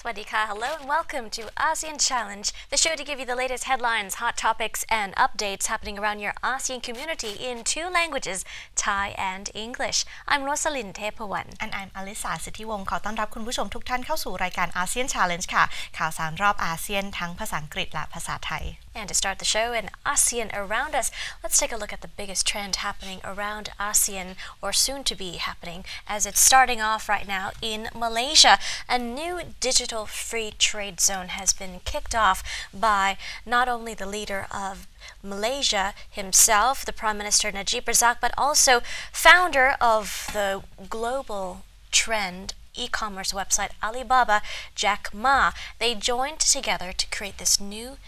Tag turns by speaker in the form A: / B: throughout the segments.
A: Swadika, hello and welcome to ASEAN Challenge, the show to give you the latest headlines, hot topics, and updates happening around your ASEAN community in two languages, Thai and English. I'm Rosalind Tepawan.
B: And I'm Alisa สิทธิวงศ์ขอต้อนรับคุณผู้ชมทุกท่านเข้าสู่รายการ ASEAN Challenge ค่ะข่าวสารรอบอาเซียนทั้งภาษาอังกฤษและภาษาไทย
A: And to start the show in ASEAN around us, let's take a look at the biggest trend happening around ASEAN, or soon to be happening, as it's starting off right now in Malaysia. A new digital free trade zone has been kicked off by not only the leader of Malaysia himself, the Prime Minister Najib Razak, but also founder of the global trend e-commerce website Alibaba, Jack Ma. They joined together to create this new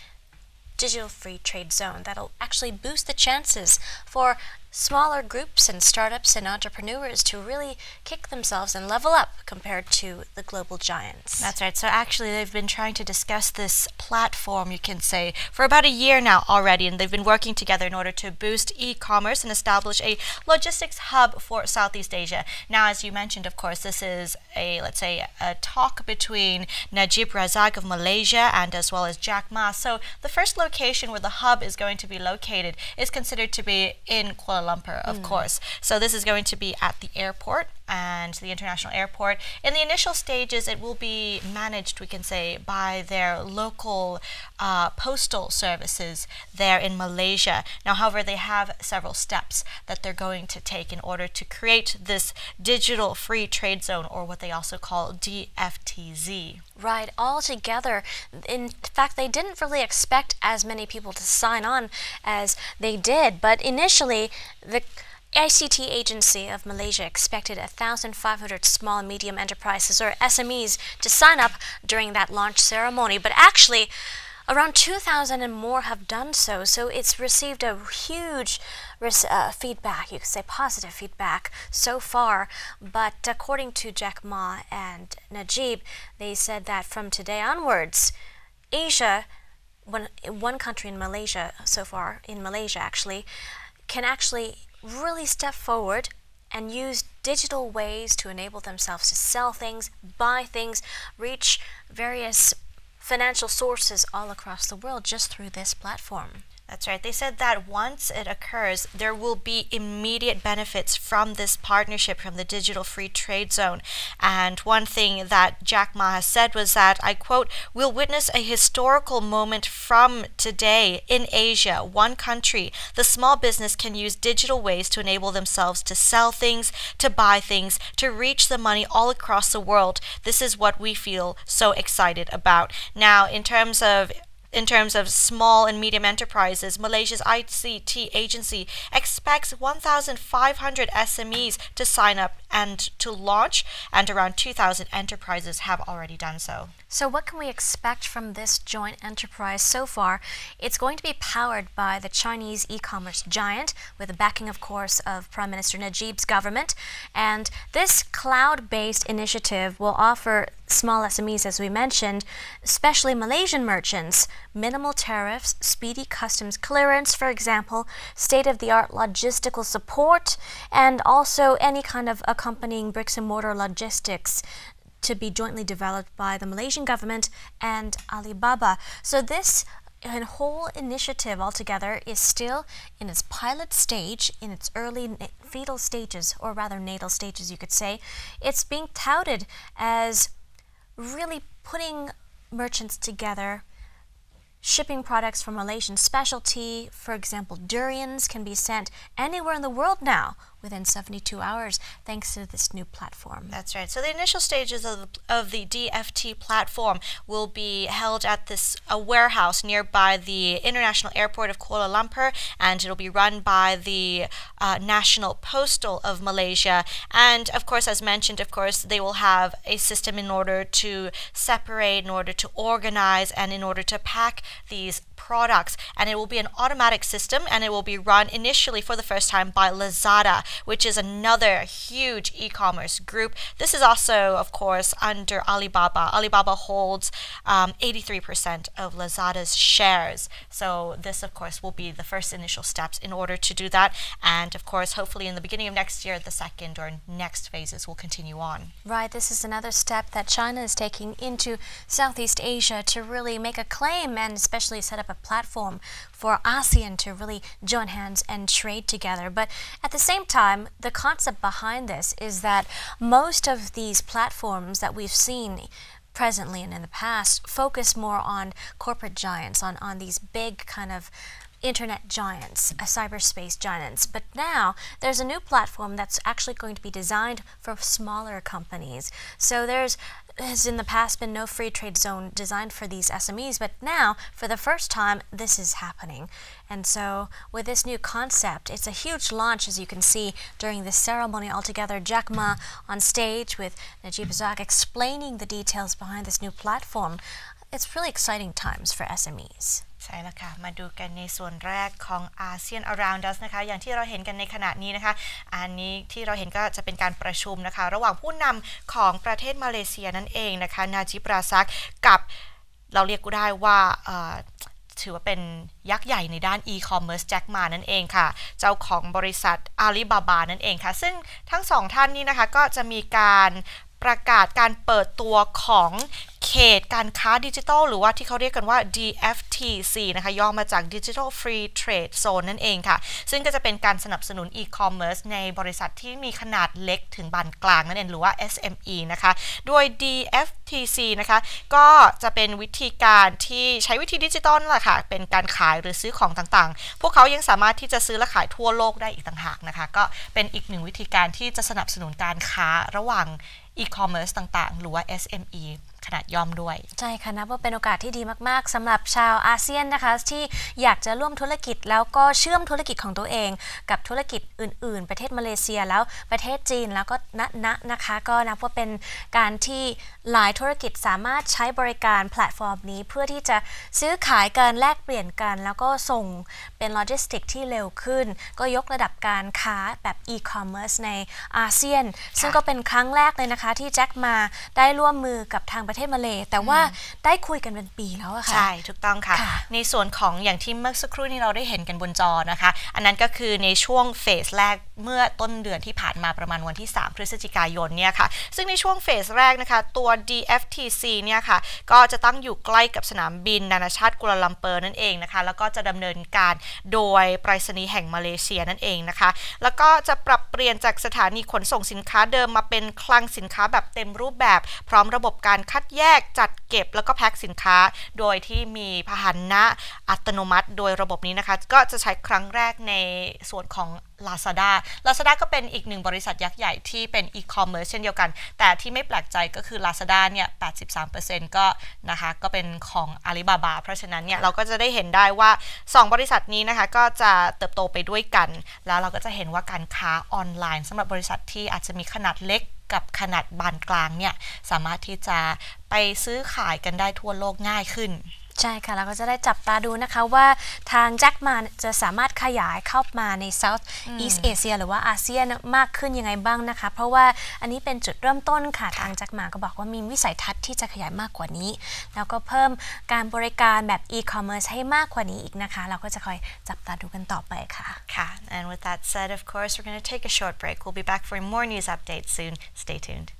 A: digital free trade zone that'll actually boost the chances for smaller groups and startups and entrepreneurs to really kick themselves and level up compared to the global giants.
B: That's right. So actually they've been trying to discuss this platform, you can say, for about a year now already, and they've been working together in order to boost e-commerce and establish a logistics hub for Southeast Asia. Now, as you mentioned, of course, this is a, let's say, a talk between Najib Razak of Malaysia and as well as Jack Ma. So the first location where the hub is going to be located is considered to be in Kuala Lumpur, of course. So this is going to be at the airport and the international airport. In the initial stages, it will be managed, we can say, by their local postal services there in Malaysia. Now, however, they have several steps that they're going to take in order to create this digital free trade zone, or what they also call DFTZ.
A: Right, all together. In fact, they didn't really expect as many people to sign on as they did, but initially, the ICT agency of Malaysia expected 1,500 small and medium enterprises, or SMEs, to sign up during that launch ceremony, but actually around 2,000 and more have done so, so it's received a huge feedback, you could say positive feedback so far. But according to Jack Ma and Najib, they said that from today onwards, Asia, one country in Malaysia so far, in Malaysia actually, can actually really step forward and use digital ways to enable themselves to sell things, buy things, reach various financial sources all across the world just through this platform.
B: That's right. They said that once it occurs, there will be immediate benefits from this partnership, from the digital free trade zone. And one thing that Jack Ma has said was that, I quote, "We'll witness a historical moment from today in Asia, one country. The small business can use digital ways to enable themselves to sell things, to buy things, to reach the money all across the world. This is what we feel so excited about." Now, in terms of small and medium enterprises, Malaysia's ICT agency expects 1,500 SMEs to sign up and to launch, and around 2,000 enterprises have already done so.
A: So what can we expect from this joint enterprise so far? It's going to be powered by the Chinese e-commerce giant, with the backing, of course, of Prime Minister Najib's government. And this cloud-based initiative will offer small SMEs, as we mentioned, especially Malaysian merchants, minimal tariffs, speedy customs clearance, for example, state-of-the-art logistical support, and also any kind of accompanying bricks-and-mortar logistics to be jointly developed by the Malaysian government and Alibaba. So this whole initiative altogether is still in its pilot stage, in its early fetal stages, or rather natal stages, you could say. It's being touted as really putting merchants together, shipping products from Malaysian specialty. For example, durians can be sent anywhere in the world now within 72 hours thanks to this new platform.
B: That's right. So the initial stages of the DFT platform will be held at this warehouse nearby the International Airport of Kuala Lumpur, and it'll be run by the National Postal of Malaysia. And of course, as mentioned, of course, they will have a system in order to separate, in order to organize, and in order to pack these products. And it will be an automatic system, and it will be run initially for the first time by Lazada, which is another huge e-commerce group. This is also, of course, under Alibaba. Alibaba holds 83% of Lazada's shares. So this, of course, will be the first initial steps in order to do that. And of course, hopefully in the beginning of next year, the second or next phases will continue on.
A: Right. This is another step that China is taking into Southeast Asia to really make a claim and especially set up a platform for ASEAN to really join hands and trade together. But at the same time, the concept behind this is that most of these platforms that we've seen presently and in the past focus more on corporate giants, on these big kind of internet giants, cyberspace giants. But now there's a new platform that's actually going to be designed for smaller companies. So has in the past been no free trade zone designed for these SMEs, but now for the first time this is happening. And so with this new concept, it's a huge launch, as you can see during this ceremony altogether. Jack Ma on stage with Najib Razak explaining the details behind this new platform. It's really exciting times for SMEs.
B: ใช่แล้วค่ะมาดูกันในส่วนแรกของ ASEAN Around Us นะคะอย่างที่เราเห็นกันในขณะนี้นะคะอันนี้ที่เราเห็นก็จะเป็นการประชุมนะคะระหว่างผู้นำของประเทศมาเลเซียนั่นเองนะคะนาจิบราซักกับเราเรียกก็ได้ว่าถือว่าเป็นยักษ์ใหญ่ในด้าน e-commerce แจ็คหม่านั่นเองค่ะเจ้าของบริษัท Alibaba นั่นเองค่ะซึ่งทั้งสองท่านนี้นะคะก็จะมีการประกาศการเปิดตัวของเขตการค้าดิจิทัลหรือว่าที่เขาเรียกกันว่า DFTC นะคะย่อมาจาก Digital Free Trade Zone นั่นเองค่ะซึ่งก็จะเป็นการสนับสนุน e-commerce ในบริษัทที่มีขนาดเล็กถึงปานกลางนั่นเองหรือว่า SME นะคะโดย DFTC นะคะก็จะเป็นวิธีการที่ใช้วิธีดิจิทัลนั่นแหละค่ะเป็นการขายหรือซื้อของต่างๆพวกเขายังสามารถที่จะซื้อและขายทั่วโลกได้อีกต่างหากนะคะก็เป็นอีกหนึ่งวิธีการที่จะสนับสนุนการค้าระหว่าง e-commerce ต่างๆหรือว่า SME ขนาดย่อมด้วย
A: ใช่ค่ะนับว่าเป็นโอกาสที่ดีมากๆสำหรับชาวอาเซียนนะคะที่อยากจะร่วมธุรกิจแล้วก็เชื่อมธุรกิจของตัวเองกับธุรกิจอื่นๆประเทศมาเลเซียแล้วประเทศจีนแล้วก็นะคะก็นับว่าเป็นการที่หลายธุรกิจสามารถใช้บริการแพลตฟอร์มนี้เพื่อที่จะซื้อขายกันแลกเปลี่ยนกันแล้วก็ส่งเป็นโลจิสติกที่เร็วขึ้นก็ยกระดับการค้าแบบ e-commerce ในอาเซียนซึ่งก็เป็นครั้งแรกเลยนะคะที่แจ็คมาได้ร่วมมือกับทางประเทศมาเลแต่ว่าได้คุยกันเป็นปีแล้วอะค่ะ
B: ใช่ถูกต้องค่ะในส่วนของอย่างที่เมื่อสักครู่นี้เราได้เห็นกันบนจอนะคะอันนั้นก็คือในช่วงเฟสแรกเมื่อต้นเดือนที่ผ่านมาประมาณวันที่3พฤศจิกายนเนี่ยค่ะซึ่งในช่วงเฟสแรกนะคะตัว DFTC เนี่ยค่ะก็จะตั้งอยู่ใกล้กับสนามบินนานาชาติกัวลาลัมเปอร์นั่นเองนะคะแล้วก็จะดำเนินการโดยไปรษณีย์แห่งมาเลเซียนั่นเองนะคะแล้วก็จะปรับเปลี่ยนจากสถานีขนส่งสินค้าเดิมมาเป็นคลังสินค้าแบบเต็มรูปแบบพร้อมระบบการคัดแยกจัดเก็บแล้วก็แพ็คสินค้าโดยที่มีพาหนะอัตโนมัติโดยระบบนี้นะคะก็จะใช้ครั้งแรกในส่วนของ Lazada ก็เป็นอีกหนึ่งบริษัทยักษ์ใหญ่ที่เป็น e-commerce เช่นเดียวกันแต่ที่ไม่แปลกใจก็คือ Lazada เนี่ย 83% ก็นะคะก็เป็นของ Alibaba เพราะฉะนั้นเนี่ยเราก็จะได้เห็นได้ว่า2บริษัทนี้นะคะก็จะเติบโตไปด้วยกันแล้วเราก็จะเห็นว่าการค้าออนไลน์สำหรับบริษัทที่อาจจะมีขนาดเล็กกับขนาดบานกลางเนี่ยสามารถที่จะไปซื้อขายกันได้ทั่วโลกง่ายขึ้น
A: ใช่ค่ะเราก็จะได้จับตาดูนะคะว่าทางแจ็คมาจะสามารถขยายเข้ามาใน South East Asia หรือว่าอาเซียนมากขึ้นยังไงบ้างนะคะเพราะว่าอันนี้เป็นจุดเริ่มต้นค่ะทางแจ็คมาก็บอกว่ามีวิสัยทัศน์ที่จะขยายมากกว่านี้แล้วก็เพิ่มการบริการแบบ e-commerce ให้มากกว่านี้อีกนะคะเราก็จะคอยจับตาดูกันต่อไปค่ะ
B: ค่ะ and with that said of course we're going to take a short break we'll be back for more news updates soon stay tuned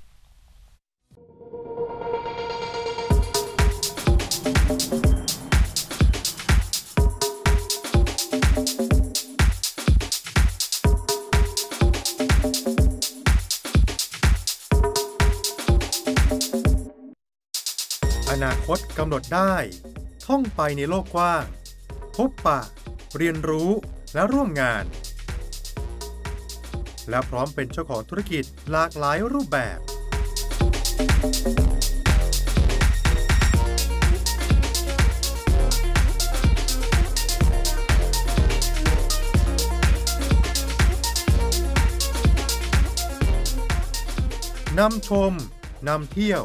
C: อนาคตกำหนดได้ท่องไปในโลกกว้างพบปะเรียนรู้และร่วมงาน และพร้อมเป็นเจ้าของธุรกิจหลากหลายรูปแบบนำชมนำเที่ยว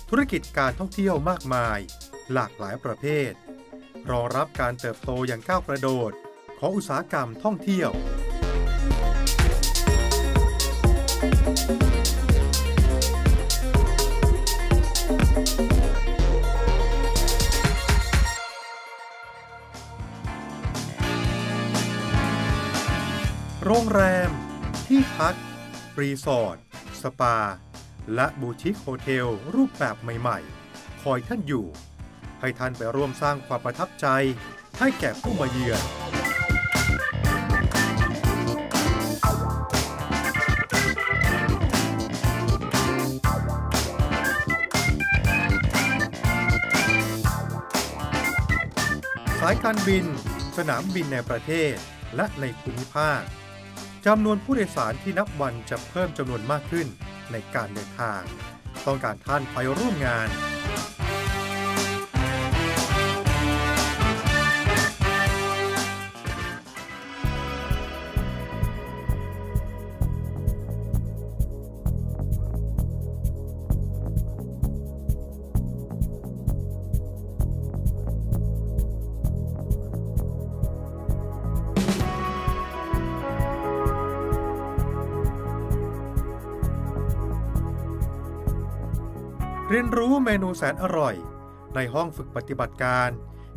C: ธุรกิจการท่องเที่ยวมากมายหลากหลายประเภทรองรับการเติบโตอย่างก้าวกระโดดของอุตสาหกรรมท่องเที่ยวโรงแรมที่พักรีสอร์ทสปาและบูติกโฮเทลรูปแบบใหม่ๆคอยท่านอยู่ให้ท่านไปร่วมสร้างความประทับใจให้แก่ผู้มาเยือนสายการบินสนามบินในประเทศและในภูมิภาคจำนวนผู้โดยสารที่นับวันจะเพิ่มจำนวนมากขึ้นในการเดินทางต้องการท่านไปร่วมงานเรียนรู้เมนูแสนอร่อยในห้องฝึกปฏิบัติการ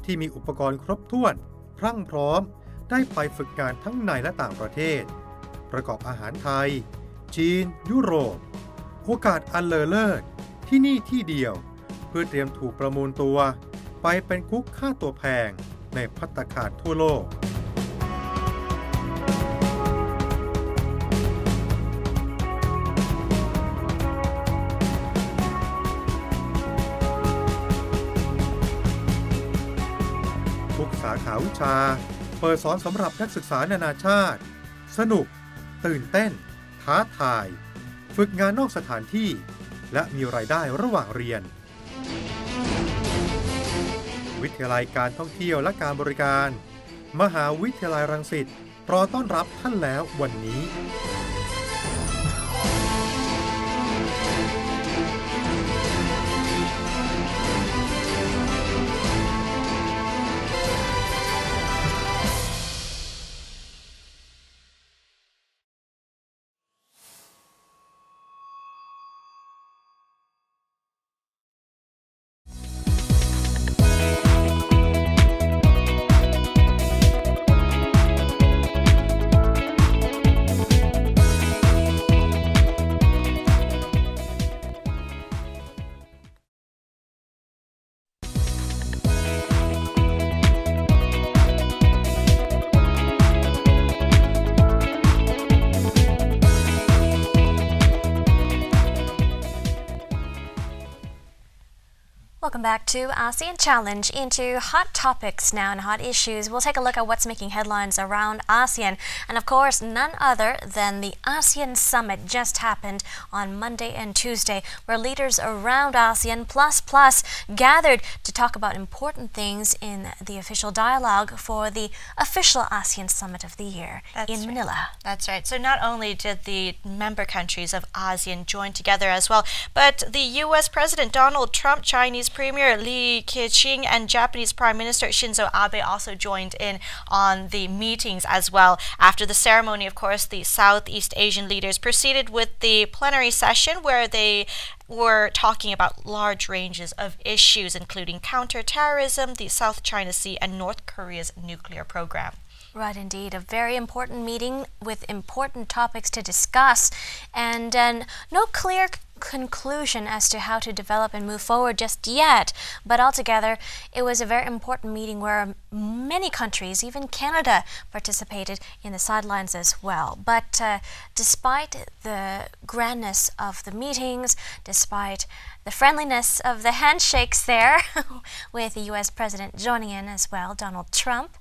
C: ที่มีอุปกรณ์ครบถ้วนพรั่งพร้อมได้ไปฝึกงานทั้งในและต่างประเทศประกอบอาหารไทยจีนยุโรปโอกาสอันเลอเลิศที่นี่ที่เดียวเพื่อเตรียมถูกประมูลตัวไปเป็นกุ๊กค่าตัวแพงในภัตตาคารทั่วโลกสาขาวิชาเปิดสอนสำหรับนักศึกษานานาชาติสนุกตื่นเต้นท้าทายฝึกงานนอกสถานที่และมีรายได้ระหว่างเรียนวิทยาลัยการท่องเที่ยวและการบริการมหาวิทยาลัยรังสิตรอต้อนรับท่านแล้ววันนี้
A: Welcome back to ASEAN Challenge. Into hot topics now and hot issues. We'll take a look at what's making headlines around ASEAN. And of course, none other than the ASEAN Summit just happened on Monday and Tuesday, where leaders around ASEAN plus gathered to talk about important things in the official dialogue for the official ASEAN Summit of the year in Manila.
B: That's right. So not only did the member countries of ASEAN join together as well, but the U.S. President Donald Trump, Chinese Premier Li Keqiang, and Japanese Prime Minister Shinzo Abe also joined in on the meetings as well. After the ceremony, of course, the Southeast Asian leaders proceeded with the plenary session where they were talking about large ranges of issues, including counterterrorism, the South China Sea, and North Korea's nuclear program.
A: Right, indeed. A very important meeting with important topics to discuss, and no clear conclusion as to how to develop and move forward just yet. But altogether, it was a very important meeting where many countries, even Canada, participated in the sidelines as well. But despite the grandness of the meetings, despite the friendliness of the handshakes there with the U.S. President joining in as well, Donald Trump,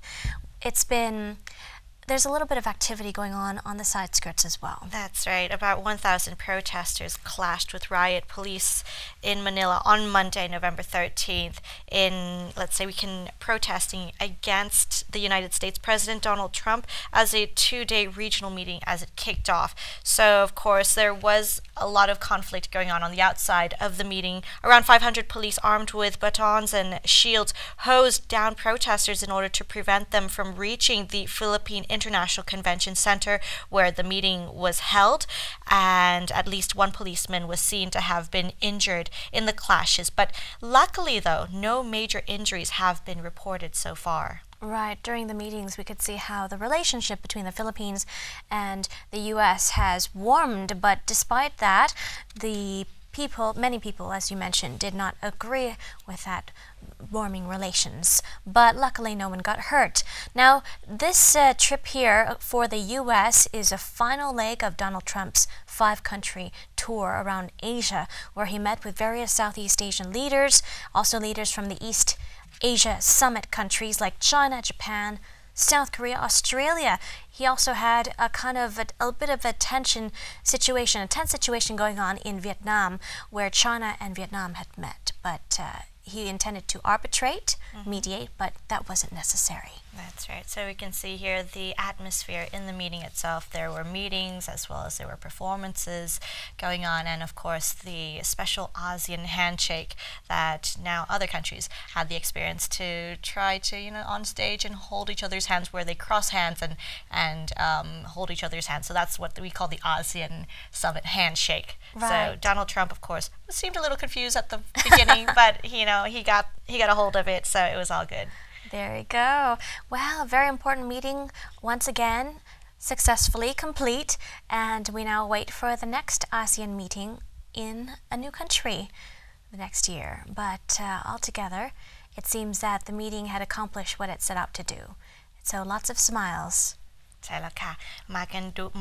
A: it's been there's a little bit of activity going on the side skirts as well.
B: That's right. About 1,000 protesters clashed with riot police in Manila on Monday, November 13th, let's say, protesting against the United States President Donald Trump as a 2-day regional meeting as it kicked off. So, of course, there was a lot of conflict going on the outside of the meeting. Around 500 police armed with batons and shields hosed down protesters in order to prevent them from reaching the Philippine International Convention Center where the meeting was held, and at least one policeman was seen to have been injured in the clashes. But luckily, though, no major injuries have been reported so far.
A: Right. During the meetings, we could see how the relationship between the Philippines and the U.S. has warmed, but despite that, many people, as you mentioned, did not agree with that warming relations, but luckily no one got hurt. Now, this trip here for the U.S. is a final leg of Donald Trump's 5-country tour around Asia, where he met with various Southeast Asian leaders, also leaders from the East Asia Summit countries like China, Japan, South Korea, Australia. He also had a bit of a tense situation going on in Vietnam, where China and Vietnam had met, but he intended to arbitrate, mediate, but that wasn't necessary.
B: That's right. So we can see here the atmosphere in the meeting itself. There were meetings as well as there were performances going on, and of course the special ASEAN handshake that now other countries had the experience to try to, on stage and hold each other's hands, where they cross hands and hold each other's hands. So that's what we call the ASEAN Summit handshake.
A: Right.
B: So Donald Trump, of course, seemed a little confused at the beginning, but he got a hold of it, so it was all good.
A: There you go. Well, a very important meeting once again, successfully complete, and we now wait for the next ASEAN meeting in a new country the next year. But altogether, it seems that the meeting had accomplished what it set out to do. So lots of smiles.
B: ใช่แล้วค่ะ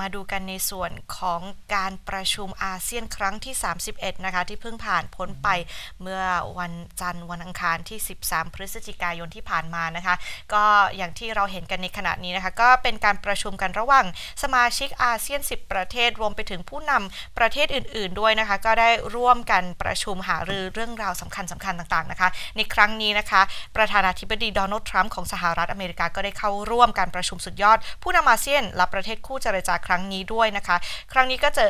B: มาดูกันในส่วนของการประชุมอาเซียนครั้งที่31นะคะที่เพิ่งผ่านพ้นไปเมื่อวันจันทร์วันอังคารที่13พฤศจิกายนที่ผ่านมานะคะก็อย่างที่เราเห็นกันในขณะนี้นะคะก็เป็นการประชุมกันระหว่างสมาชิกอาเซียน10ประเทศรวมไปถึงผู้นำประเทศอื่นๆด้วยนะคะก็ได้ร่วมกันประชุมหารือเรื่องราวสำคัญต่างๆนะคะในครั้งนี้นะคะประธานาธิบดีโดนัลด์ทรัมป์ของสหรัฐอเมริกาก็ได้เข้าร่วมการประชุมสุดยอดผู้นำอาเซียนและประเทศคู่เจรจาครั้งนี้ด้วยนะคะครั้งนี้ก็จะ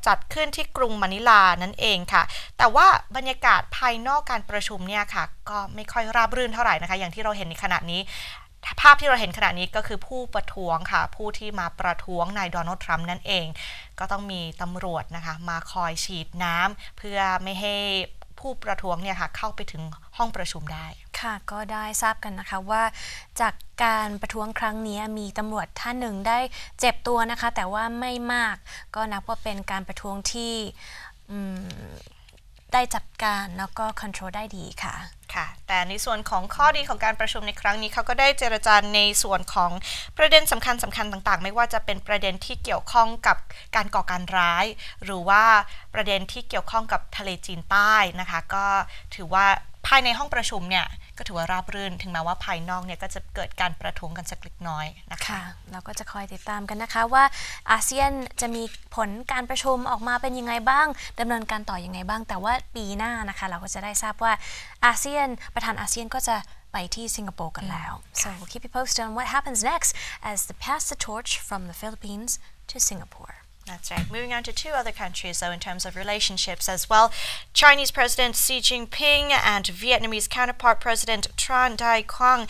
B: จัดขึ้นที่กรุงมะนิลานั่นเองค่ะแต่ว่าบรรยากาศภายนอกการประชุมเนี่ยค่ะก็ไม่ค่อยราบรื่นเท่าไหร่นะคะอย่างที่เราเห็นในขณะนี้ภาพที่เราเห็นขณะนี้ก็คือผู้ประท้วงค่ะผู้ที่มาประท้วงนายโดนัลด์ทรัมป์นั่นเองก็ต้องมีตำรวจนะคะมาคอยฉีดน้ำเพื่อไม่ให้ผู้ประท้วงเนี่ยค่ะเข้าไปถึงห้องประชุมได้
A: ค่ะก็ได้ทราบกันนะคะว่าจากการประท้วงครั้งนี้มีตำรวจท่านหนึ่งได้เจ็บตัวนะคะแต่ว่าไม่มากก็นับว่าเป็นการประท้วงที่ได้จัดการแล้วก็คอนโทรลได้ดีค่ะ
B: ค่ะแต่ในส่วนของข้อดีของการประชุมในครั้งนี้เขาก็ได้เจรจาในส่วนของประเด็นสำคัญต่างๆไม่ว่าจะเป็นประเด็นที่เกี่ยวข้องกับการก่อการร้ายหรือว่าประเด็นที่เกี่ยวข้องกับทะเลจีนใต้นะคะก็ถือว่าภายในห้องประชุมเนี่ยก็ถือว่าราบรื่นถึงแม้ว่าภายนอกเนี่ยก็จะเกิดการประท้วงกันสักเล็กน้อยนะคะ
A: เราก็จะคอยติดตามกันนะคะว่าอาเซียนจะมีผลการประชุมออกมาเป็นยังไงบ้างดำเนินการต่อยังไงบ้างแต่ว่าปีหน้านะคะเราก็จะได้ทราบว่าอาเซียนประธานอาเซียนก็จะไปที่สิงคโปร์กันแล้ว so we'll keep you posted on what happens next as they pass the torch from the Philippines to Singapore.
B: That's right. Moving on to two other countries, though, in terms of relationships as well. Chinese President Xi Jinping and Vietnamese counterpart President Tran Dai Quang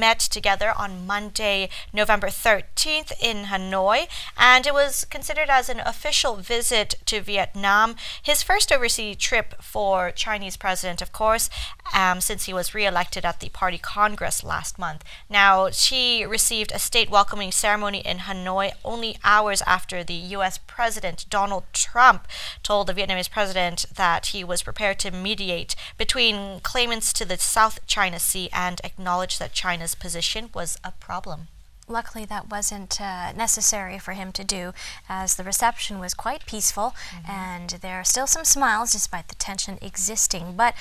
B: met together on Monday, November 13th in Hanoi, and it was considered as an official visit to Vietnam, his first overseas trip for Chinese president, of course, since he was re-elected at the party Congress last month. Now, Xi received a state welcoming ceremony in Hanoi only hours after the U.S. President Donald Trump told the Vietnamese president that he was prepared to mediate between claimants to the South China Sea and acknowledge that China's position was a problem.
A: Luckily, that wasn't necessary for him to do, as the reception was quite peaceful, and there are still some smiles despite the tension existing. But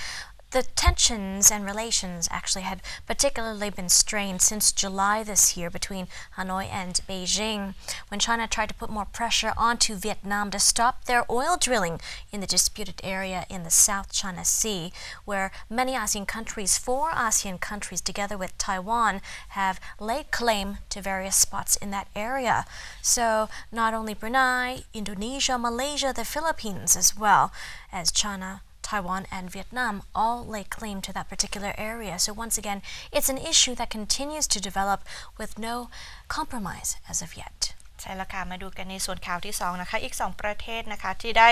A: the tensions and relations actually had particularly been strained since July this year between Hanoi and Beijing, when China tried to put more pressure onto Vietnam to stop their oil drilling in the disputed area in the South China Sea, where many ASEAN countries, 4 ASEAN countries together with Taiwan, have laid claim to various spots in that area. So not only Brunei, Indonesia, Malaysia, the Philippines as well as China, Taiwan and Vietnam all lay claim to that particular area. So once again, it's an issue that continues to develop with no compromise as of yet.
B: ใช่แล้วค่ะมาดูกันในส่วนข่าวที่2นะคะอีก2ประเทศนะคะที่ได้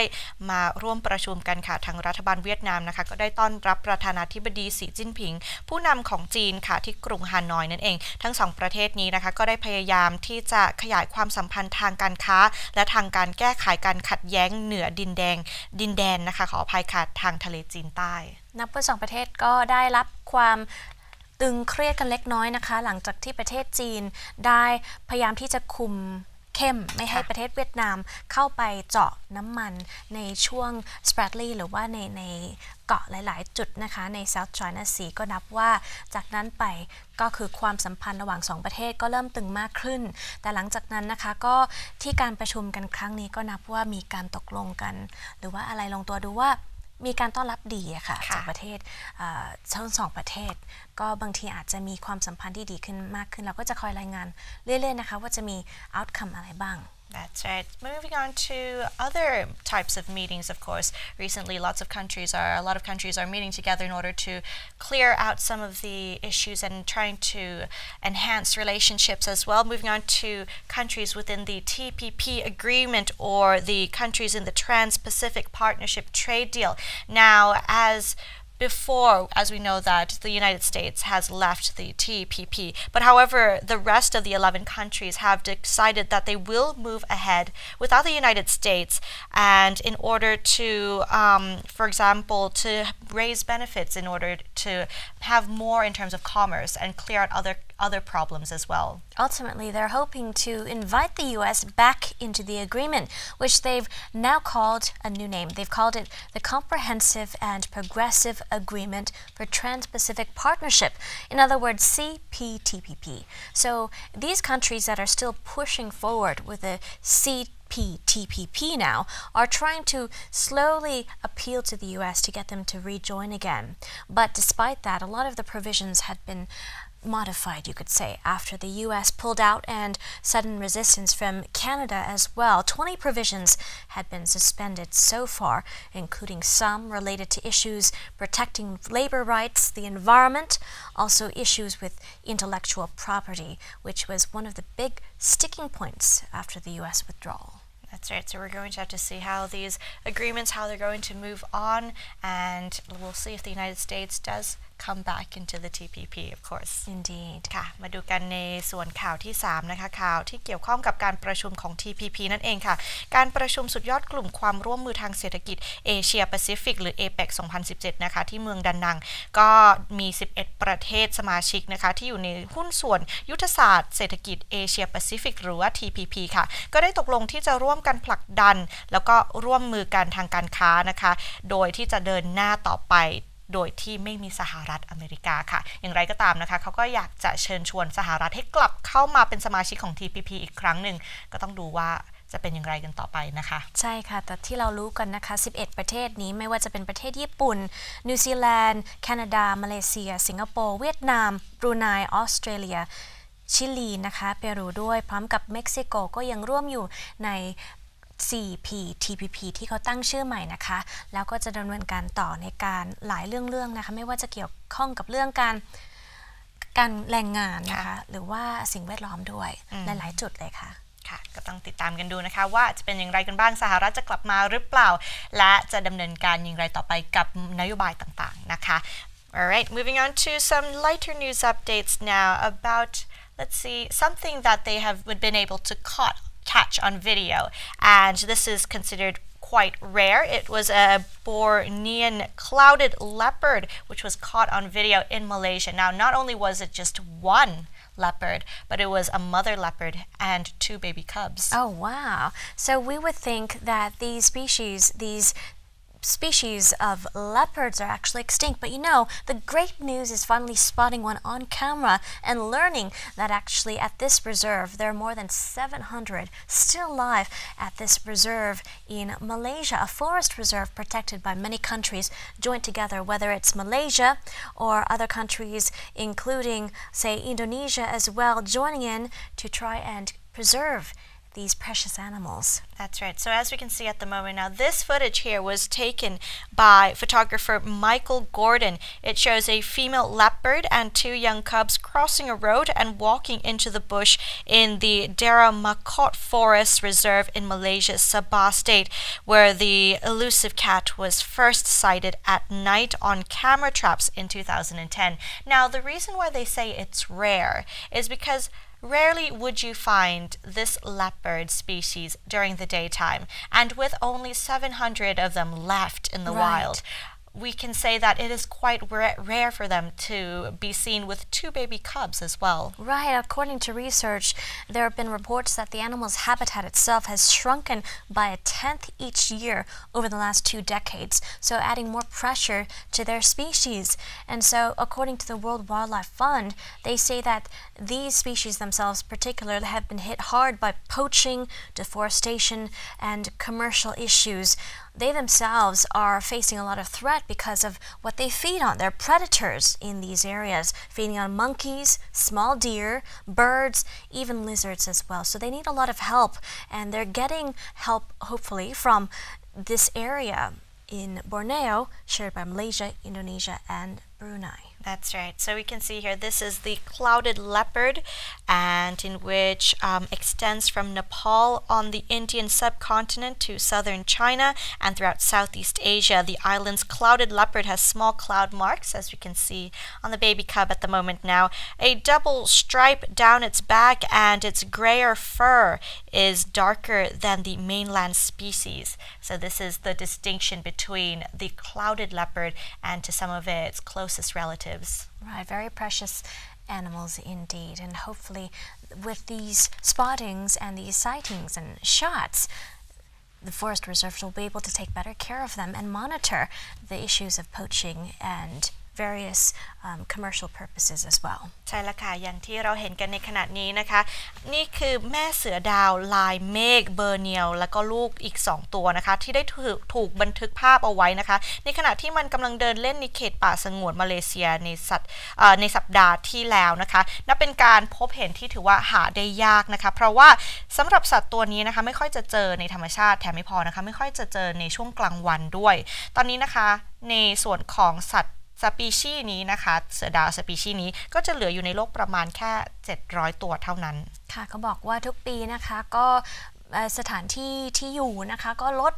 B: มาร่วมประชุมกันค่ะทางรัฐบาลเวียดนามนะคะก็ได้ต้อนรับประธานาธิบดีสีจิ้นผิงผู้นำของจีนค่ะที่กรุงฮานอยนั่นเองทั้ง2ประเทศนี้นะคะก็ได้พยายามที่จะขยายความสัมพันธ์ทางการค้าและทางการแก้ไขการขัดแย้งเหนือดินแดนนะคะขออภัยค่ะทางทะเลจีนใต้
A: นับว่า2ประเทศก็ได้รับความตึงเครียดกันเล็กน้อยนะคะหลังจากที่ประเทศจีนได้พยายามที่จะคุมเข้มไม่ให้ประเทศเวียดนามเข้าไปเจาะน้ำมันในช่วงสเปรดลีหรือว่าในเกาะหลายๆจุดนะคะใน South China Sea ก็นับว่าจากนั้นไปก็คือความสัมพันธ์ระหว่าง2ประเทศก็เริ่มตึงมากขึ้นแต่หลังจากนั้นนะคะก็ที่การประชุมกันครั้งนี้ก็นับว่ามีการตกลงกันหรือว่าอะไรลงตัวดูว่ามีการต้อนรับดีอะค่ะจากประเทศทั้ง2ประเทศก็บางทีอาจจะมีความสัมพันธ์ที่ดีขึ้นมากขึ้นเราก็จะคอยรายงานเรื่อยๆนะคะว่าจะมี outcome อะไรบ้าง
B: That's right. Moving on to other types of meetings, of course. Recently, a lot of countries are meeting together in order to clear out some of the issues and trying to enhance relationships as well. Moving on to countries within the Tpp Agreement or the countries in the Trans-Pacific Partnership Trade Deal. Now, as we know that the United States has left the TPP, but however, the rest of the 11 countries have decided that they will move ahead without the United States, and in order to, for example, to raise benefits in order to have more in terms of commerce and clear out other problems as well.
A: Ultimately, they're hoping to invite the U.S. back into the agreement, which they've now called a new name. They've called it the Comprehensive and Progressive Agreement for Trans-Pacific Partnership. In other words, CPTPP. So these countries that are still pushing forward with the CPTPP now are trying to slowly appeal to the U.S. to get them to rejoin again. But despite that, a lot of the provisions had been modified, you could say, after the U.S. pulled out and sudden resistance from Canada as well. 20 provisions had been suspended so far, including some related to issues protecting labor rights, the environment, also issues with intellectual property, which was one of the big sticking points after the U.S. withdrawal.
B: That's right. So we're going to have to see how these agreements, how they're going to move on, and we'll see if the United States does come back into the TPP, of course.
A: Indeed.
B: ค่ะมาดูกันในส่วนข่าวที่3นะคะข่าวที่เกี่ยวข้องกับการประชุมของ TPP นั่นเองค่ะการประชุมสุดยอดกลุ่มความร่วมมือทางเศรษฐกิจเอเชียแปซิฟิกหรือ APEC 2017นะคะที่เมืองดานังก็มี11ประเทศสมาชิกนะคะที่อยู่ในหุ้นส่วนยุทธศาสตร์เศรษฐกิจเอเชียแปซิฟิกหรือว่า TPP ค่ะก็ได้ตกลงที่จะร่วมกันผลักดันแล้วก็ร่วมมือกันทางการค้านะคะโดยที่จะเดินหน้าต่อไปโดยที่ไม่มีสหรัฐอเมริกาค่ะอย่างไรก็ตามนะคะเขาก็อยากจะเชิญชวนสหรัฐให้กลับเข้ามาเป็นสมาชิกของ TPP อีกครั้งหนึ่งก็ต้องดูว่าจะเป็นอย่างไรกันต่อไปนะคะ
A: ใช่ค่ะแต่ที่เรารู้กันนะคะ11ประเทศนี้ไม่ว่าจะเป็นประเทศญี่ปุ่นนิวซีแลนด์แคนาดามาเลเซียสิงคโปร์เวียดนามบรูไนออสเตรเลียชิลีนะคะเปรูด้วยพร้อมกับเม็กซิโกก็ยังร่วมอยู่ในCPTPP ที่เขาตั้งชื่อใหม่นะคะแล้วก็จะดำเนินการต่อในการหลายเรื่องนะคะไม่ว่าจะเกี่ยวข้องกับเรื่องการแรงงานนะคะหรือว่าสิ่งแวดล้อมด้วยหลายๆจุดเลยค่ะ
B: ค่ะก็ต้องติดตามกันดูนะคะว่าจะเป็นอย่างไรกันบ้างสหรัฐจะกลับมาหรือเปล่าและจะดำเนินการอย่างไรต่อไปกับนโยบายต่างๆนะคะ Alright, moving on to some lighter news updates now about let's see something that they have been able to catch on video, and this is considered quite rare. It was a Bornean clouded leopard which was caught on video in Malaysia. Now not only was it just one leopard, but it was a mother leopard and 2 baby cubs.
A: Oh wow. So we would think that these species, these species of leopards are actually extinct. But the great news is finally spotting one on camera and learning that actually at this reserve, there are more than 700 still alive at this reserve in Malaysia, a forest reserve protected by many countries joined together, whether it's Malaysia or other countries, including, say, Indonesia as well, joining in to try and preserve these precious animals.
B: That's right. So as we can see at the moment now, this footage here was taken by photographer Michael Gordon. It shows a female leopard and 2 young cubs crossing a road and walking into the bush in the Dera Makot Forest Reserve in Malaysia's Sabah state, where the elusive cat was first sighted at night on camera traps in 2010. Now, the reason why they say it's rare is because rarely would you find this leopard species during the daytime, and with only 700 of them left in the wild, we can say that it is quite rare for them to be seen with 2 baby cubs as well.
A: Right. According to research, there have been reports that the animal's habitat itself has shrunken by 1/10 each year over the last 2 decades, so adding more pressure to their species. And so, according to the World Wildlife Fund, they say that these species themselves particularly have been hit hard by poaching, deforestation, and commercial issues. They themselves are facing a lot of threat because of what they feed on. They're predators in these areas, feeding on monkeys, small deer, birds, even lizards as well. So they need a lot of help, and they're getting help, hopefully, from this area in Borneo, shared by Malaysia, Indonesia, and Brunei.
B: That's right. So we can see here, this is the clouded leopard, and in which extends from Nepal on the Indian subcontinent to southern China and throughout Southeast Asia. The island's clouded leopard has small cloud marks, as we can see on the baby cub at the moment now. A double stripe down its back, and its grayer fur is darker than the mainland species. So this is the distinction between the clouded leopard and to some of its closest relatives.
A: Right, very precious animals indeed, and hopefully with these spottings and these sightings and shots, the forest reserves will be able to take better care of them and monitor the issues of poaching and various commercial purposes as well.
B: ใช่แล้วค่ะอย่างที่เราเห็นกันในขณะนี้นะคะนี่คือแม่เสือดาวลายเมฆเบอร์เนียลแล้วก็ลูกอีก2ตัวนะคะที่ได้ถูกบันทึกภาพเอาไว้นะคะในขณะที่มันกำลังเดินเล่นในเขตป่าสงวนมาเลเซียในสัปดาห์ที่แล้วนะคะนับเป็นการพบเห็นที่ถือว่าหาได้ยากนะคะเพราะว่าสำหรับสัตว์ตัวนี้นะคะไม่ค่อยจะเจอในธรรมชาติแถมไม่พอนะคะไม่ค่อยจะเจอในช่วงกลางวันด้วยตอนนี้นะคะในส่วนของสัตว์สปีชีส์นี้นะคะเสือดาวสปีชีส์นี้ก็จะเหลืออยู่ในโลกประมาณแค่700ตัวเท่านั้น
A: ค่ะเขาบอกว่าทุกปีนะคะก็สถานที่ที่อยู่นะคะก็ลด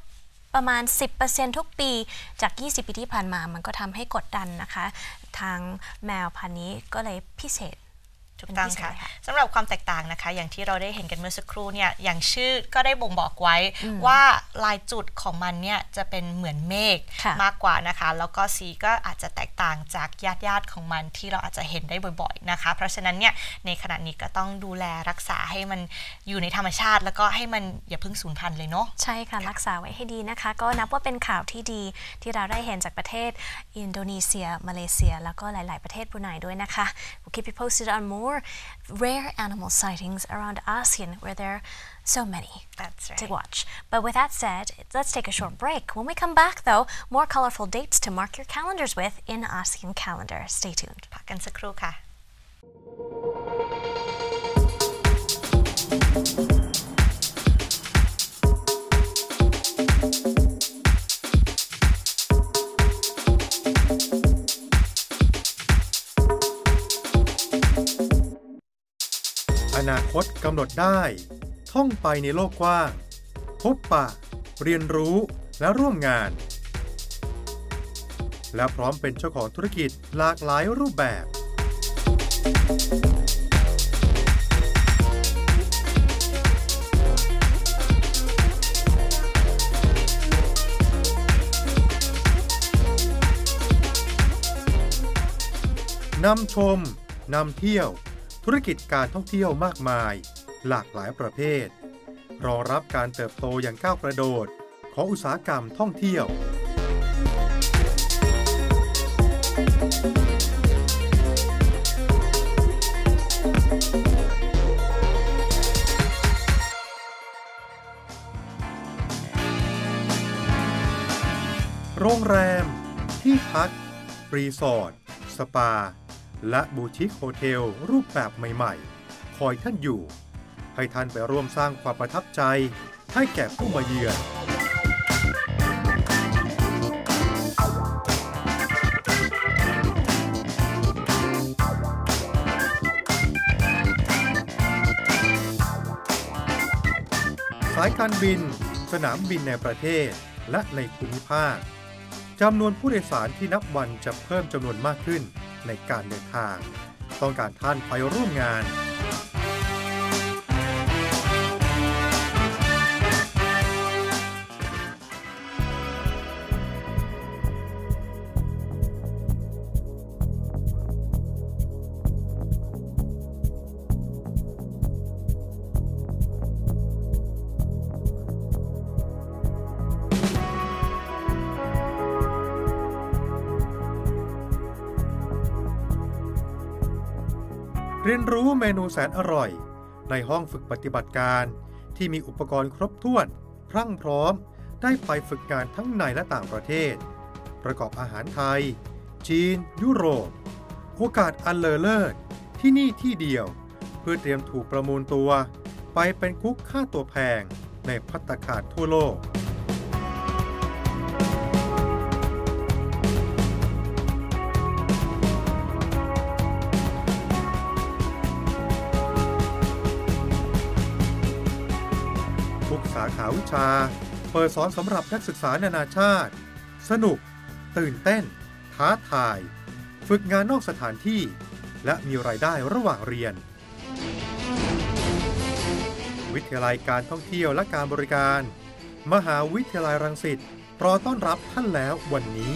A: ประมาณ 10% ทุกปีจาก20 ปีที่ผ่านมามันก็ทำให้กดดันนะคะทางแมวพันธุ์นี้ก็เลยพิเศษ
B: ถูกต้องค่ะสำหรับความแตกต่างนะคะอย่างที่เราได้เห็นกันเมื่อสักครู่เนี่ยอย่างชื่อก็ได้บ่งบอกไว้ว่าลายจุดของมันเนี่ยจะเป็นเหมือนเมฆมากกว่านะคะแล้วก็สีก็อาจจะแตกต่างจากญาติของมันที่เราอาจจะเห็นได้บ่อยๆนะคะเพราะฉะนั้นเนี่ยในขณะนี้ก็ต้องดูแลรักษาให้มันอยู่ในธรรมชาติแล้วก็ให้มันอย่าเพิ่งสูญพันธุ์เลยเนาะ
A: ใช่ค่ะรักษาไว้ให้ดีนะคะก็นับว่าเป็นข่าวที่ดีที่เราได้เห็นจากประเทศอินโดนีเซียมาเลเซียแล้วก็หลายๆประเทศบรูไนด้วยนะคะ We'll keep you posted on more rare animal sightings around ASEAN where there are so many to watch. But with that said, let's take a short break. When we come back though, more colorful dates to mark your calendars with in ASEAN calendar. Stay tuned.
B: พักกันสักครู่ค่ะ
C: อนาคตกำหนดได้ท่องไปในโลกกว้างพบปะเรียนรู้และร่วมงานและพร้อมเป็นเจ้าของธุรกิจหลากหลายรูปแบบนำชมนำเที่ยวธุรกิจการท่องเที่ยวมากมายหลากหลายประเภทรอรับการเติบโตอย่างก้าวกระโดดของอุตสาหกรรมท่องเที่ยว โรงแรมที่พักรีสอร์ทสปาและบูติกโฮเทลรูปแบบใหม่ๆคอยท่านอยู่ให้ท่านไปร่วมสร้างความประทับใจให้แก่ผู้มาเยือนสายการบินสนามบินในประเทศและในภูมิภาคจำนวนผู้โดยสารที่นับวันจะเพิ่มจำนวนมากขึ้นในการเดินทางต้องการท่านไปร่วมงานเรียนรู้เมนูแสนอร่อยในห้องฝึกปฏิบัติการที่มีอุปกรณ์ครบถ้วนพรั่งพร้อมได้ไปฝึกงานทั้งในและต่างประเทศประกอบอาหารไทยจีนยุโรปโอกาสอันเลอเลิศที่นี่ที่เดียวเพื่อเตรียมถูกประมูลตัวไปเป็นกุ๊กค่าตัวแพงในภัตตาคารทั่วโลกสาขาวิชาเปิดสอนสำหรับนักศึกษานานาชาติสนุกตื่นเต้นท้าทายฝึกงานนอกสถานที่และมีรายได้ระหว่างเรียนวิทยาลัยการท่องเที่ยวและการบริการมหาวิทยาลัยรังสิตรอต้อนรับท่านแล้ววันนี้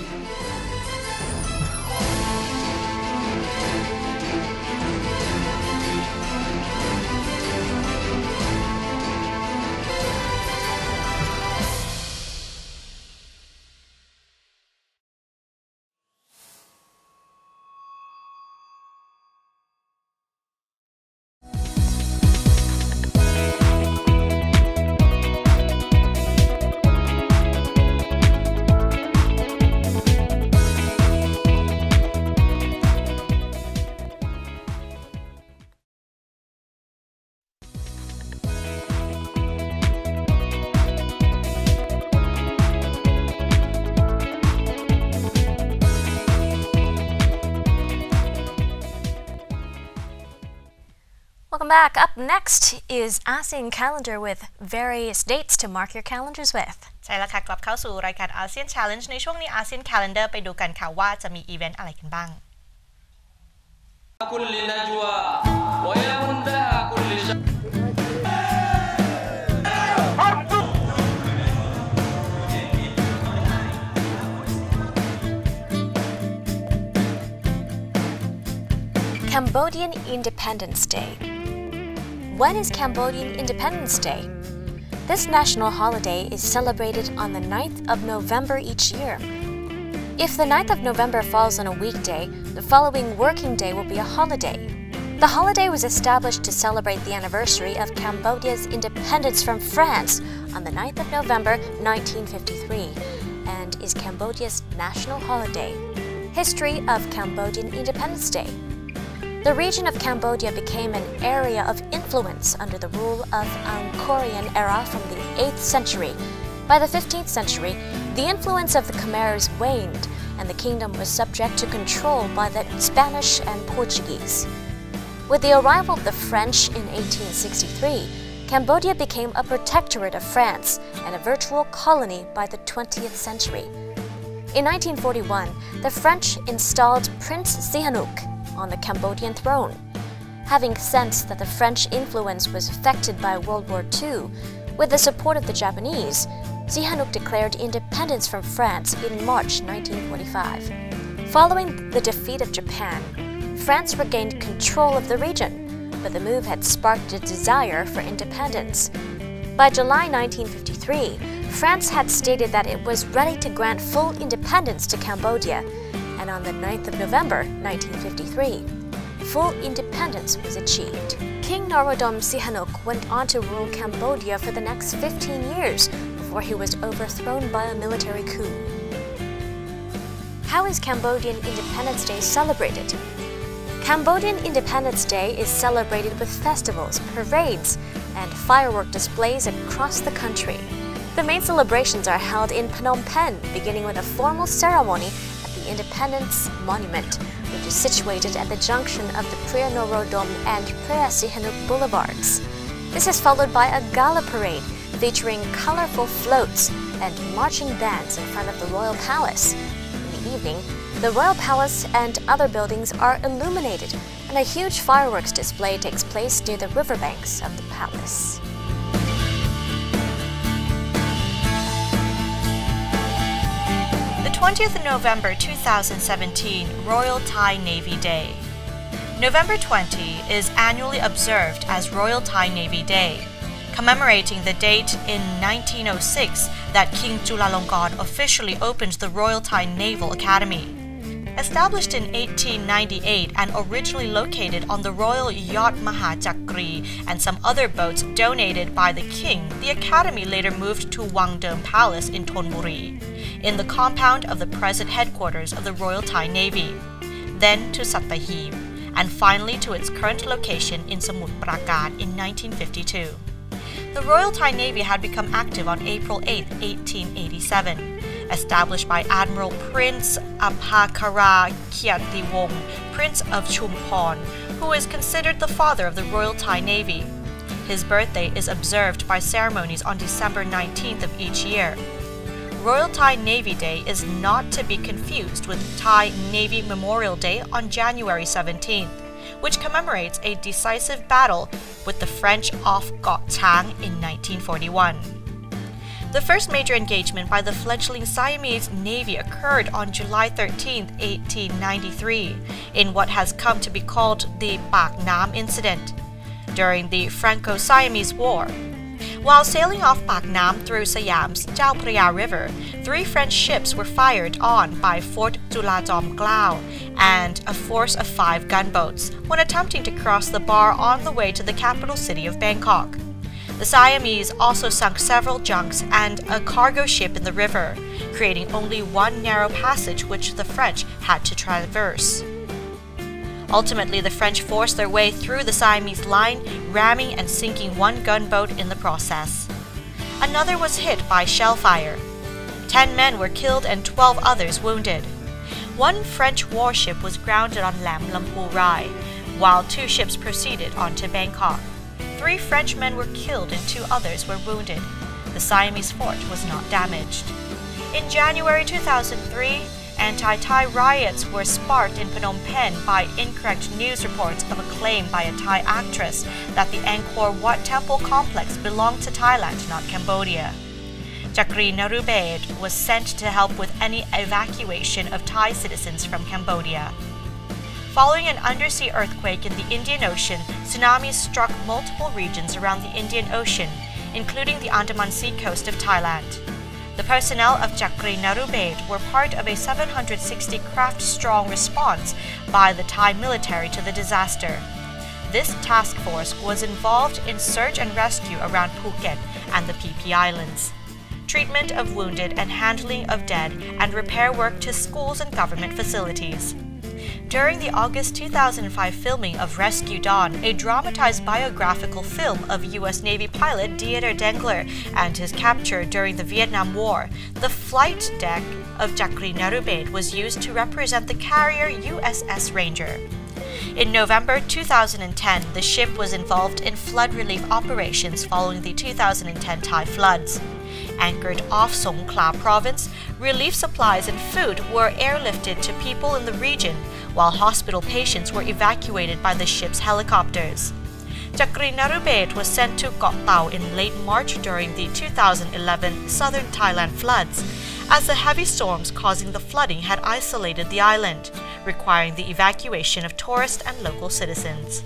A: Welcome back. Up next is ASEAN calendar with various dates to mark your calendars with.
B: ใช่แล้วค่ะกลับเข้าสู่รายการ ASEAN Challenge ในช่วงนี้ ASEAN Calendar ไปดูกันค่ะว่าจะมีอีเวนต์อะไรกันบ้าง
A: Cambodian Independence Day. When is Cambodian Independence Day? This national holiday is celebrated on the 9th of November each year. If the 9th of November falls on a weekday, the following working day will be a holiday. The holiday was established to celebrate the anniversary of Cambodia's independence from France on the 9th of November 1953 and is Cambodia's national holiday. History of Cambodian Independence Day. The region of Cambodia became an area of influence under the rule of Angkorian era from the 8th century. By the 15th century, the influence of the Khmers waned and the kingdom was subject to control by the Spanish and Portuguese. With the arrival of the French in 1863, Cambodia became a protectorate of France and a virtual colony by the 20th century. In 1941, the French installed Prince Sihanouk on the Cambodian throne. Having sensed that the French influence was affected by World War II, with the support of the Japanese, Sihanouk declared independence from France in March 1945. Following the defeat of Japan, France regained control of the region, but the move had sparked a desire for independence. By July 1953, France had stated that it was ready to grant full independence to Cambodia, and and on the 9th of November 1953, full independence was achieved. King Norodom Sihanouk went on to rule Cambodia for the next 15 years before he was overthrown by a military coup. How is Cambodian Independence Day celebrated? Cambodian Independence Day is celebrated with festivals, parades, and firework displays across the country. The main celebrations are held in Phnom Penh, beginning with a formal ceremony at the Independence Monument, which is situated at the junction of the Preah Norodom and Preah Sihanouk boulevards. This is followed by a gala parade featuring colorful floats and marching bands in front of the Royal Palace. In the evening, the Royal Palace and other buildings are illuminated, and a huge fireworks display takes place near the riverbanks of the palace.
B: The 20th of November 2017, Royal Thai Navy Day. November 20 is annually observed as Royal Thai Navy Day, commemorating the date in 1906 that King Chulalongkorn officially opened the Royal Thai Naval Academy. Established in 1898 and originally located on the Royal Yacht Mahachakri and some other boats donated by the king, the academy later moved to Wangdom Palace in Thonburi, in the compound of the present headquarters of the Royal Thai Navy, then to Sattahip, and finally to its current location in Samut Prakan in 1952. The Royal Thai Navy had become active on April 8, 1887. Established by Admiral Prince Apakara Kyatiwong, Prince of Chumphon, who is considered the father of the Royal Thai Navy. His birthday is observed by ceremonies on December 19th of each year. Royal Thai Navy Day is not to be confused with Thai Navy Memorial Day on January 17th, which commemorates a decisive battle with the French off Koh Chang in 1941. The first major engagement by the fledgling Siamese Navy occurred on July 13, 1893, in what has come to be called the Pak Nam Incident, during the Franco-Siamese War. While sailing off Pak Nam through Siam's Chao Phraya River, 3 French ships were fired on by Fort Chulajom Klao and a force of 5 gunboats when attempting to cross the bar on the way to the capital city of Bangkok. The Siamese also sunk several junks and a cargo ship in the river, creating only one narrow passage which the French had to traverse. Ultimately, the French forced their way through the Siamese line, ramming and sinking one gunboat in the process. Another was hit by shell fire. 10 men were killed and 12 others wounded. One French warship was grounded on Lam Lampu Rai, while 2 ships proceeded on to Bangkok. 3 French men were killed and 2 others were wounded. The Siamese fort was not damaged. In January 2003, anti-Thai riots were sparked in Phnom Penh by incorrect news reports of a claim by a Thai actress that the Angkor Wat temple complex belonged to Thailand, not Cambodia. Chakri Narubed was sent to help with any evacuation of Thai citizens from Cambodia. Following an undersea earthquake in the Indian Ocean, tsunamis struck multiple regions around the Indian Ocean, including the Andaman Sea coast of Thailand. The personnel of Chakri Narubed were part of a 760-craft-strong response by the Thai military to the disaster. This task force was involved in search and rescue around Phuket and the PP Islands, treatment of wounded and handling of dead, and repair work to schools and government facilities. During the August 2005 filming of Rescue Dawn, a dramatized biographical film of U.S. Navy pilot Dieter Dengler and his capture during the Vietnam War, the flight deck of Chakri Narubed was used to represent the carrier USS Ranger. In November 2010, the ship was involved in flood relief operations following the 2010 Thai floods. Anchored off Songkhla province, relief supplies and food were airlifted to people in the region, while hospital patients were evacuated by the ship's helicopters. Chakri Narubed was sent to Koh Tao in late March during the 2011 southern Thailand floods, as the heavy storms causing the flooding had isolated the island, requiring the evacuation of tourists and local citizens.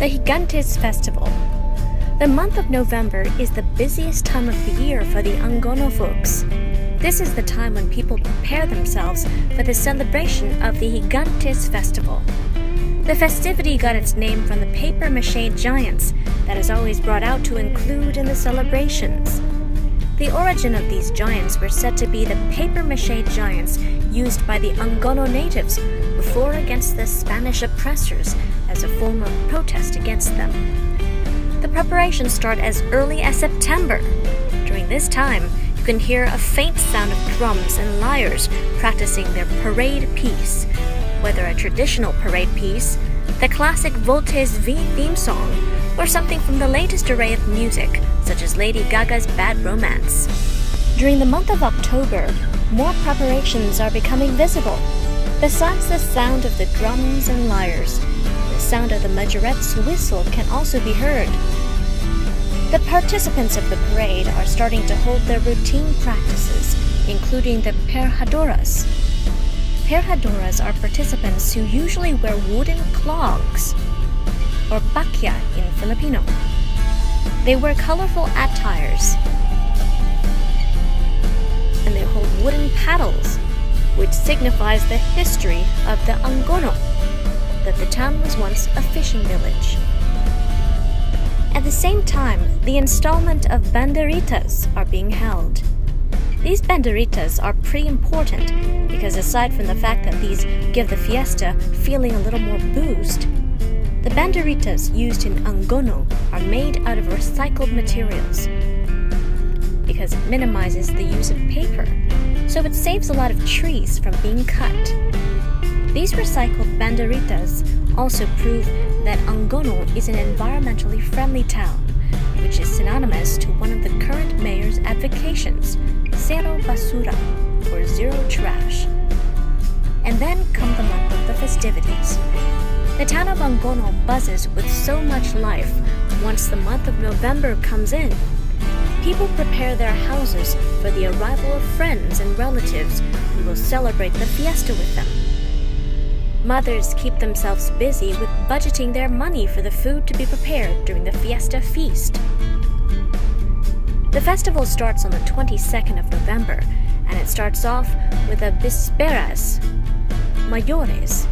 A: the Gigantes Festival. The month of November is the busiest time of the year for the Angono folks. This is the time when people prepare themselves for the celebration of the Gigantes Festival. The festivity got its name from the papier-mâché giants that is always brought out to include in the celebrations. The origin of these giants were said to be the papier-mâché giants used by the Angono natives before against the Spanish oppressors as a form of protest against them. The preparations start as early as September. During this time, you can hear a faint sound of drums and lyres practicing their parade piece, whether a traditional parade piece, the classic Voltes V theme song, or something from the latest array of music, such as Lady Gaga's Bad Romance. During the month of October, more preparations are becoming visible. Besides the sound of the drums and lyres, the sound of the majorette's whistle can also be heard. The participants of the parade are starting to hold their routine practices, including the perhadoras. Perhadoras are participants who usually wear wooden clogs, or bakya in Filipino. They wear colorful attires, and they hold wooden paddles, which signifies the history of the Angono, that the town was once a fishing village. At the same time, the installment of banderitas are being held. These banderitas are pretty important because aside from the fact that these give the fiesta feeling a little more boost, the banderitas used in Angono are made out of recycled materials because it minimizes the use of paper, so it saves a lot of trees from being cut. These recycled banderitas also prove that Angono is an environmentally friendly town, which is synonymous to one of the current mayor's advocations, Zero Basura, or zero trash. And then come the month of the festivities. The town of Angono buzzes with so much life once the month of November comes in. People prepare their houses for the arrival of friends and relatives who will celebrate the fiesta with them. Mothers keep themselves busy with budgeting their money for the food to be prepared during the fiesta feast. The festival starts on the 22nd of November, and it starts off with a Vísperas Mayores,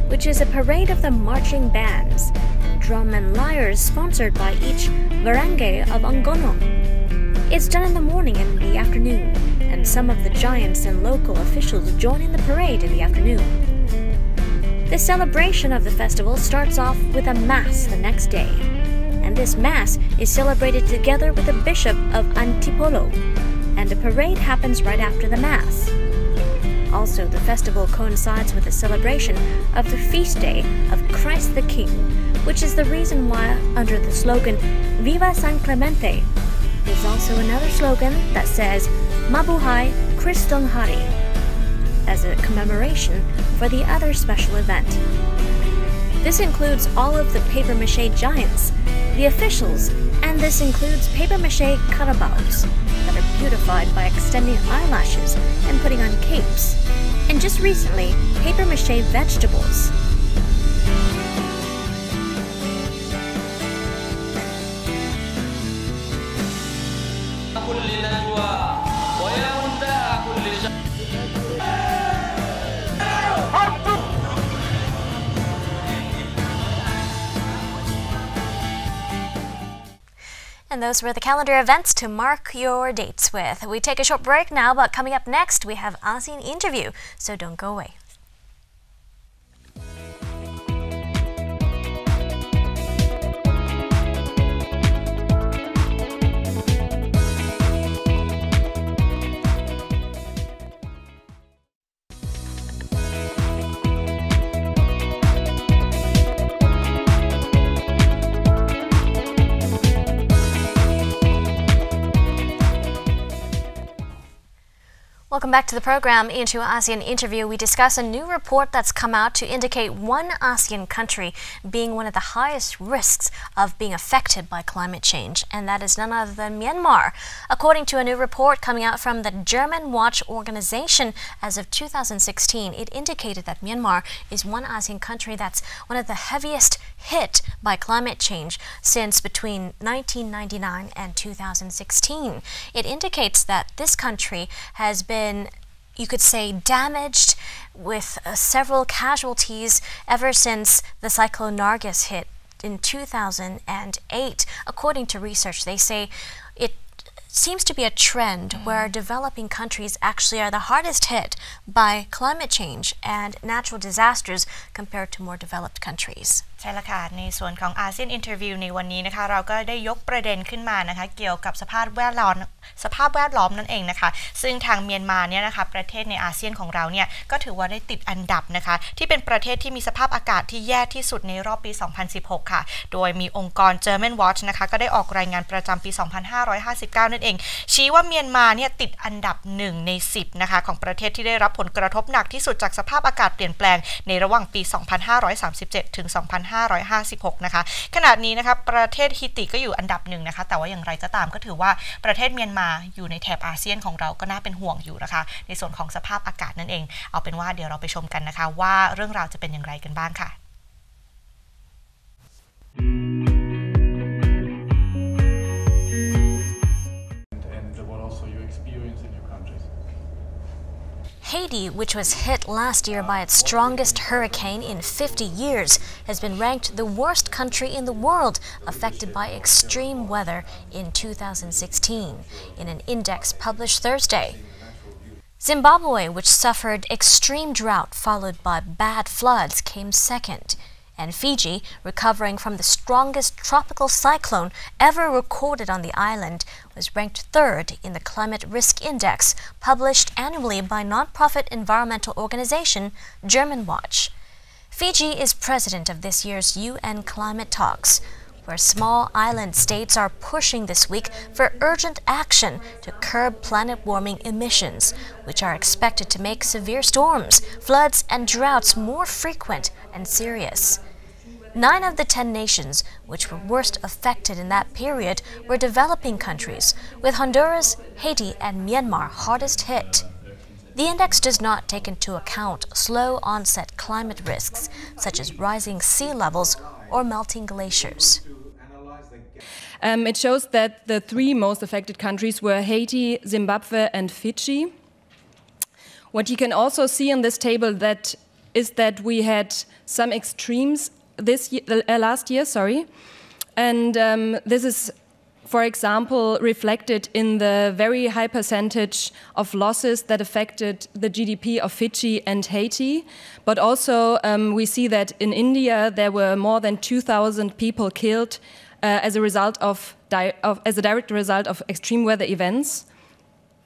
A: which is a parade of the marching bands and drum and lyres sponsored by each barangay of Angono. It's done in the morning and in the afternoon, and some of the giants and local officials join in the parade in the afternoon. The celebration of the festival starts off with a mass the next day, and this mass is celebrated together with the bishop of Antipolo, and a parade happens right after the mass. Also, the festival coincides with the celebration of the feast day of Christ the King, which is the reason why, under the slogan Viva San Clemente, there's also another slogan that says Mabuhay Kristong Hari, as a commemoration for the other special event. This includes all of the papier-mâché giants, the officials, and this includes papier-mâché carabaos that are beautified by extending eyelashes and putting on capes, and just recently, papier-mâché vegetables. And those were the calendar events to mark your dates with. We take a short break now, but coming up next, we have ASEAN interview, so don't go away. Welcome back to the program. Into ASEAN interview, we discuss a new report that's come out to indicate one ASEAN country being one of the highest risks of being affected by climate change, and that is none other than Myanmar. According to a new report coming out from the German Watch organization, as of 2016, it indicated that Myanmar is one ASEAN country that's one of the heaviest hit by climate change since between 1999 and 2016. It indicates that this country has been, you could say, damaged with several casualties ever since the cyclone Nargis hit in 2008. According to research, they say it seems to be a trend where developing countries actually are the hardest hit by climate change and natural disasters compared to more developed countries.
B: ใช่แล้วค่ะในส่วนของอาเซียนอินเทอร์วิวในวันนี้นะคะเราก็ได้ยกประเด็นขึ้นมานะคะเกี่ยวกับสภาพแวดล้อมนั่นเองนะคะซึ่งทางเมียนมาเนี่ยนะคะประเทศในอาเซียนของเราเนี่ยก็ถือว่าได้ติดอันดับนะคะที่เป็นประเทศที่มีสภาพอากาศที่แย่ที่สุดในรอบปี 2016 ค่ะโดยมีองค์กร German Watch นะคะก็ได้ออกรายงานประจำปี 2559 นั่นเองชี้ว่าเมียนมาเนี่ยติดอันดับ1ใน10นะคะของประเทศที่ได้รับผลกระทบหนักที่สุดจากสภาพอากาศเปลี่ยนแปลงในระหว่างปี 2537 ถึง 2556 นะคะขณะนี้นะคะประเทศฮิติก็อยู่อันดับ1นะคะแต่ว่าอย่างไรก็ตามก็ถือว่าประเทศเมียนมาอยู่ในแถบอาเซียนของเราก็น่าเป็นห่วงอยู่นะคะในส่วนของสภาพอากาศนั่นเองเอาเป็นว่าเดี๋ยวเราไปชมกันนะคะว่าเรื่องราวจะเป็นอย่างไรกันบ้างค่ะ
A: Haiti, which was hit last year by its strongest hurricane in 50 years, has been ranked the worst country in the world affected by extreme weather in 2016, in an index published Thursday. Zimbabwe, which suffered extreme drought followed by bad floods, came second. And Fiji, recovering from the strongest tropical cyclone ever recorded on the island, was ranked third in the Climate Risk Index published annually by non-profit environmental organization German Watch. Fiji is president of this year's UN climate talks, where small island states are pushing this week for urgent action to curb planet warming emissions, which are expected to make severe storms, floods, and droughts more frequent and serious. 9 of the 10 nations which were worst affected in that period were developing countries, with Honduras, Haiti, and Myanmar hardest hit. The index does not take into account slow onset climate risks, such as rising sea levels or melting glaciers.
D: It shows that the 3 most affected countries were Haiti, Zimbabwe, and Fiji. What you can also see in this table is that we had some extremes last year, and this is, for example, reflected in the very high percentage of losses that affected the GDP of Fiji and Haiti. But also, we see that in India there were more than 2,000 people killed as a direct result of extreme weather events.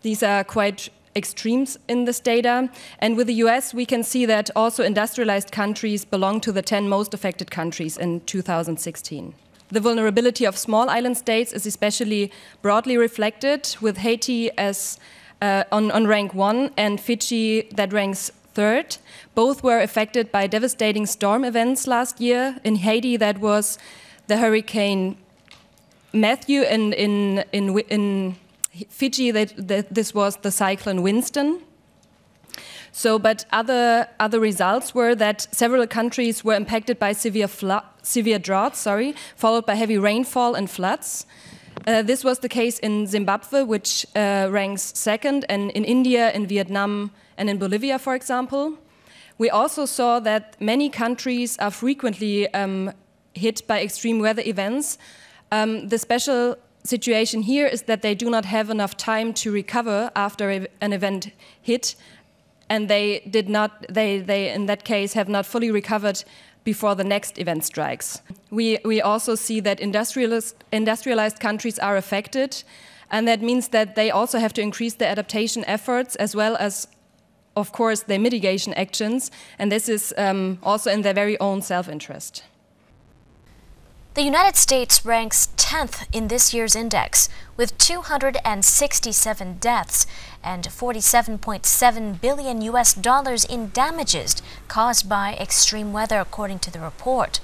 D: These are quite extremes in this data. And with the US, we can see that also industrialized countries belong to the 10 most affected countries in 2016. The vulnerability of small island states is especially broadly reflected, with Haiti as on rank 1 and Fiji that ranks 3rd. Both were affected by devastating storm events last year. In Haiti, that was the Hurricane Matthew, and in Fiji, this was the cyclone Winston. But other results were that several countries were impacted by severe droughts, followed by heavy rainfall and floods. This was the case in Zimbabwe, which ranks 2nd, and in India, in Vietnam, and in Bolivia, for example. We also saw that many countries are frequently hit by extreme weather events. The special situation here is that they do not have enough time to recover after an event hit, and they in that case have not fully recovered before the next event strikes. We also see that industrialized countries are affected, and that means that they also have to increase their adaptation efforts as well as, of course, their mitigation actions, and this is also in their very own self-interest.
A: The United States ranks 10th in this year's index, with 267 deaths and $47.7 billion in damages caused by extreme weather, according to the report.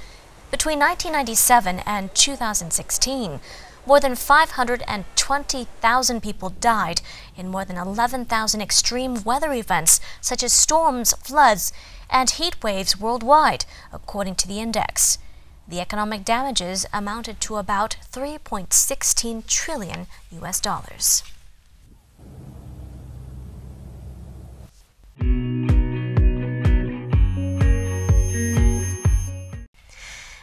A: Between 1997 and 2016, more than 520,000 people died in more than 11,000 extreme weather events, such as storms, floods, and heat waves worldwide, according to the index. The economic damages amounted to about $3.16 trillion.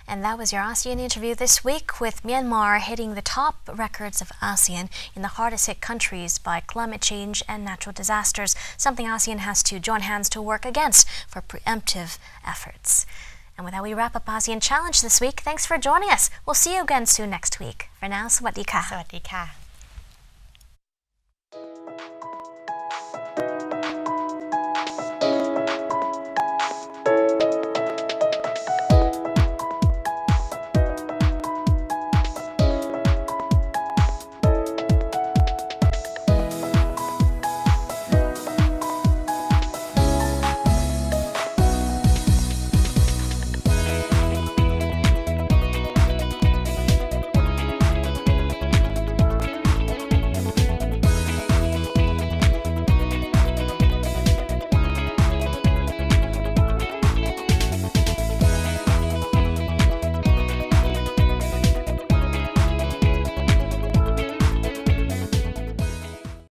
A: And that was your ASEAN interview this week, with Myanmar hitting the top records of ASEAN in the hardest hit countries by climate change and natural disasters, something ASEAN has to join hands to work against for preemptive efforts. And with that, we wrap up ASEAN Challenge this week. Thanks for joining us. We'll see you again soon next week. For now, สวัสดีค่ะ
B: สวัสดีค่ะ